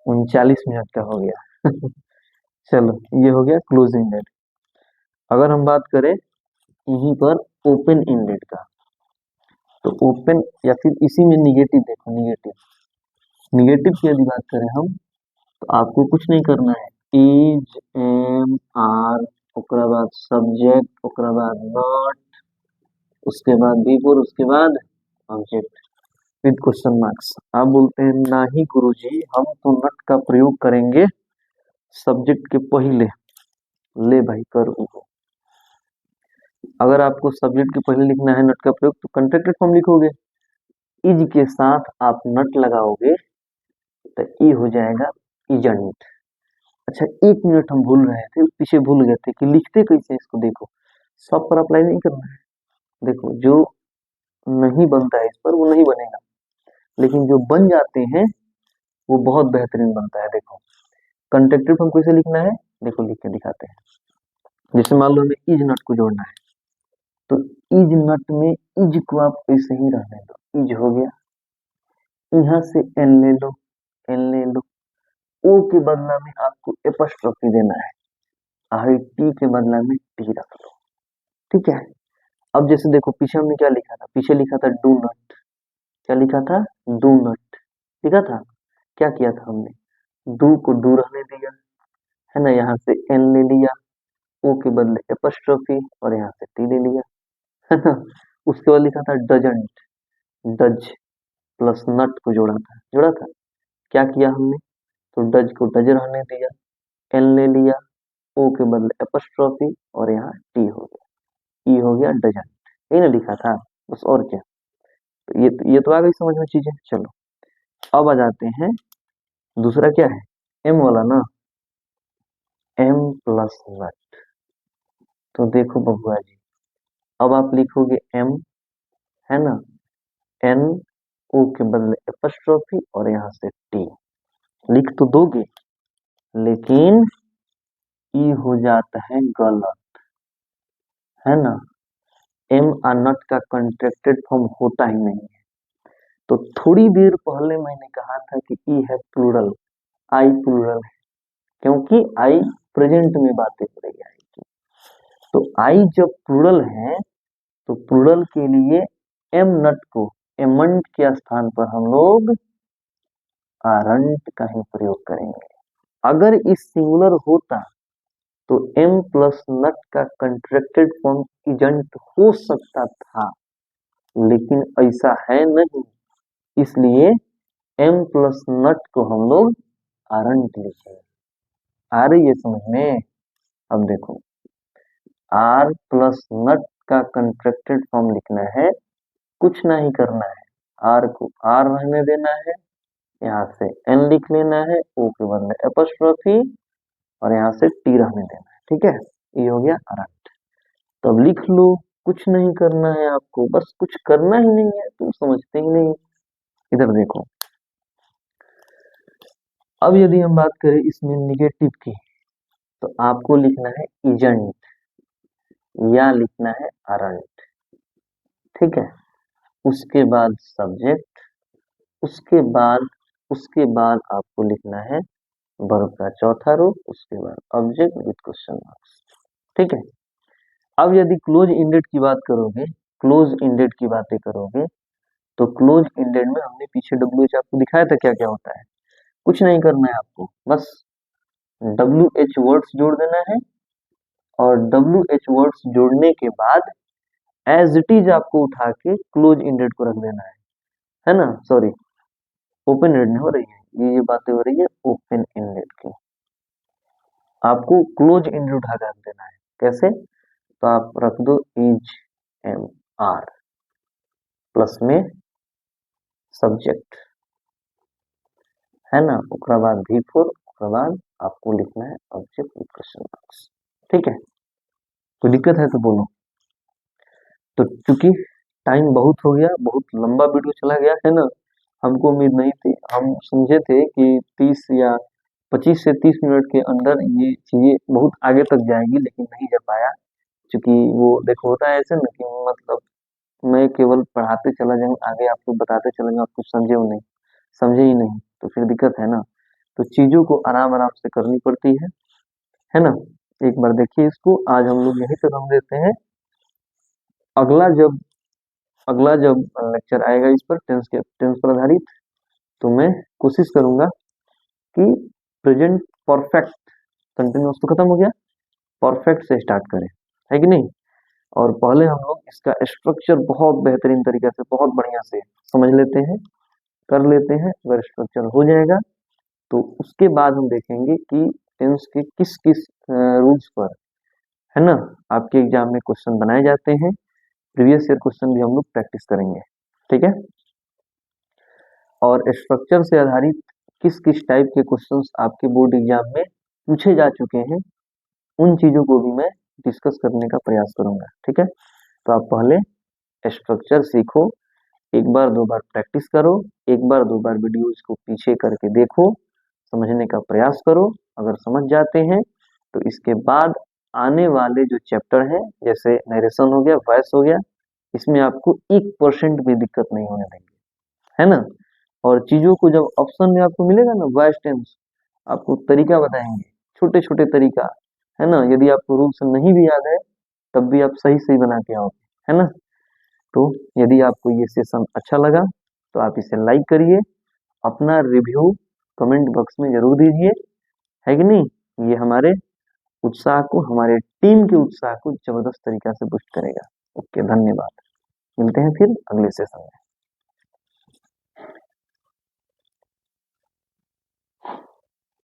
39 मिनट का हो गया। चलो ये हो गया क्लोज इंडेड। अगर हम बात करें यहीं पर ओपन इंडेड का, तो ओपन या फिर इसी में निगेटिव, देखो निगेटिव निगेटिव की यदि बात करें हम, तो आपको कुछ नहीं करना है, इज एम आर ओकरा बाद सब्जेक्ट ओकरा बाद नॉट उसके बाद बिफोर उसके बाद ऑब्जेक्ट विद क्वेश्चन मार्क्स। आप बोलते हैं नहीं गुरुजी हम तो नट का प्रयोग करेंगे सब्जेक्ट के पहले। ले भाई कर उनको। अगर आपको सब्जेक्ट के पहले लिखना है नट का प्रयोग तो कंट्रैक्टेड फॉर्म लिखोगे, इज के साथ आप नट लगाओगे तो ई हो जाएगा इजंट। अच्छा 1 मिनट हम भूल रहे थे, पीछे भूल गए थे कि लिखते कैसे इसको। देखो सब पर अप्लाई नहीं करना है, देखो जो नहीं बनता है इस पर वो नहीं बनेगा, लेकिन जो बन जाते हैं वो बहुत बेहतरीन बनता है। देखो कंट्रैक्टेड फॉर्म कैसे लिखना है, देखो लिख के दिखाते हैं। जैसे मान लो हमें इज नट को जोड़ना है, तो इज नट में इज को आप ऐसे ही रहने दो, इज हो गया। यहाँ से एन ले लो, एन ले लो, ओ के बदला में आपको एपस्ट्रॉफी देना है, आई टी के बदला में टी रख लो, ठीक है। अब जैसे देखो पीछे हमने क्या लिखा था, पीछे लिखा था डू नट, क्या लिखा था, डू नट लिखा था। क्या किया था हमने, डू को डू रहने दिया, है ना, यहाँ से एन ले लिया, ओ के बदले एपस्ट्रॉफी और यहाँ से टी ले लिया, है ना। उसके बाद लिखा था डजंट, डज प्लस नट को जोड़ा था, जोड़ा था। क्या किया हमने, तो डज को डज रहने दिया, एन ले लिया, ओ के बदले एपस्ट्रॉफी और यहाँ टी हो गया, ई हो गया डजंट, यही ना लिखा था, बस और क्या। तो ये तो आ गई समझ में चीजें। चलो अब आ जाते हैं, दूसरा क्या है, एम वाला ना, एम प्लस नट। तो देखो बबुआ जी, अब आप लिखोगे एम, है ना, एन ओ के बदले एपस्ट्रॉफी और यहाँ से टी, लिख तो दोगे लेकिन ई हो जाता है गलत, है ना। एम और नट का कंट्रैक्टेड फॉर्म होता ही नहीं है। तो थोड़ी देर पहले मैंने कहा था कि ई है प्लूरल, आई प्लूरल है, क्योंकि आई प्रेजेंट में बातें हो रही है आई की। तो आई जब प्लूरल है तो प्लूरल के लिए एम नट को एमंट के स्थान पर हम लोग आरंट का ही प्रयोग करेंगे। अगर इस सिंगुलर होता तो एम प्लस नट का कंट्रैक्टेड फॉर्म इजंट हो सकता था, लेकिन ऐसा है नहीं, इसलिए एम प्लस नट को हम लोग आरंट लिखे। आ रही है समझ में। अब देखो आर प्लस नट का कंट्रैक्टेड फॉर्म लिखना है, कुछ नहीं करना है, आर को आर रहने देना है, यहाँ से एन लिख लेना है, ओ के बदले एपस्ट्रोफी और यहाँ से टी रहने देना है, ठीक है। ये हो गया आरंट। तो अब लिख लो, कुछ नहीं करना है आपको, बस कुछ करना ही नहीं है, तुम समझते ही नहीं। इधर देखो, अब यदि हम बात करें इसमें निगेटिव की, तो आपको लिखना है इजेंट या लिखना है अरंट, ठीक है। उसके बाद सब्जेक्ट, उसके बाद आपको लिखना है वर्ब का चौथा रूप, उसके बाद ऑब्जेक्ट विद क्वेश्चन मार्क्स, ठीक है। अब यदि क्लोज इंडेड की बात करोगे, क्लोज इंडेड की बातें करोगे, तो क्लोज इंडेड में हमने पीछे WH आपको दिखाया था क्या क्या होता है। कुछ नहीं करना है आपको, बस WH वर्ड्स जोड़ देना है और WH वर्ड्स जोड़ने के बाद एज इट इज आपको उठा के क्लोज इंडेड को रख देना है ना, सॉरी ओपन इंडेड हो रही है, ये बातें हो रही है ओपन इंडेड की। आपको क्लोज इंडेड उठा के रख देना है, कैसे, तो आप रख दो इज एम आर प्लस में सब्जेक्ट, है ना, उसके बाद V4, उसके बाद आपको लिखना है ऑब्जेक्ट विद क्वेश्चन मार्क्स, ठीक है। कोई दिक्कत है तो बोलो। तो चूंकि टाइम बहुत हो गया, बहुत लंबा वीडियो चला गया है ना, हमको उम्मीद नहीं थी, हम समझे थे कि 30 या 25 से 30 मिनट के अंदर ये चीजें बहुत आगे तक जाएंगी, लेकिन नहीं जा पाया। क्योंकि वो देखो होता है ऐसे ना कि मतलब मैं केवल पढ़ाते चला जाऊँ आगे, आपको बताते चला जाऊँ, आप कुछ समझे हो नहीं, समझे ही नहीं तो फिर दिक्कत है ना। तो चीजों को आराम आराम से करनी पड़ती है ना। एक बार देखिए इसको, आज हम लोग यहीं तक हम देते हैं। अगला जब अगला जब लेक्चर आएगा इस पर टेंस पर आधारित, तो मैं कोशिश करूंगा कि प्रेजेंट परफेक्ट, कंटिन्यूअस तो खत्म हो गया, परफेक्ट से स्टार्ट करें, है कि नहीं। और पहले हम लोग इसका स्ट्रक्चर बहुत बेहतरीन तरीके से, बहुत बढ़िया से समझ लेते हैं, कर लेते हैं। अगर स्ट्रक्चर हो जाएगा तो उसके बाद हम देखेंगे कि टेंस के किस किस रूल्स पर, है ना, आपके एग्जाम में क्वेश्चन बनाए जाते हैं। प्रीवियस ईयर क्वेश्चन भी हम लोग प्रैक्टिस करेंगे, ठीक है। और स्ट्रक्चर से आधारित किस किस टाइप के क्वेश्चंस आपके बोर्ड एग्जाम में पूछे जा चुके हैं, उन चीजों को भी मैं डिस्कस करने का प्रयास करूंगा, ठीक है। तो आप पहले स्ट्रक्चर सीखो, एक बार दो बार प्रैक्टिस करो, एक बार दो बार वीडियोज को पीछे करके देखो, समझने का प्रयास करो। अगर समझ जाते हैं तो इसके बाद आने वाले जो चैप्टर हैं, जैसे नरेशन हो गया, वॉइस हो गया, इसमें आपको 1% भी दिक्कत नहीं होने देंगे, है ना। और चीजों को जब ऑप्शन में आपको मिलेगा ना वॉइस टेंस, आपको तरीका बताएंगे, छोटे छोटे तरीका, है ना। यदि आपको रूल्स नहीं भी याद है तब भी आप सही सही बना के आओगे, है ना। तो यदि आपको ये सेशन अच्छा लगा तो आप इसे लाइक करिए, अपना रिव्यू कमेंट बॉक्स में जरूर दीजिए, है कि नहीं। ये हमारे उत्साह को, हमारे टीम के उत्साह को जबरदस्त तरीका से बूस्ट करेगा। ओके, धन्यवाद। मिलते हैं फिर अगले सेशन में।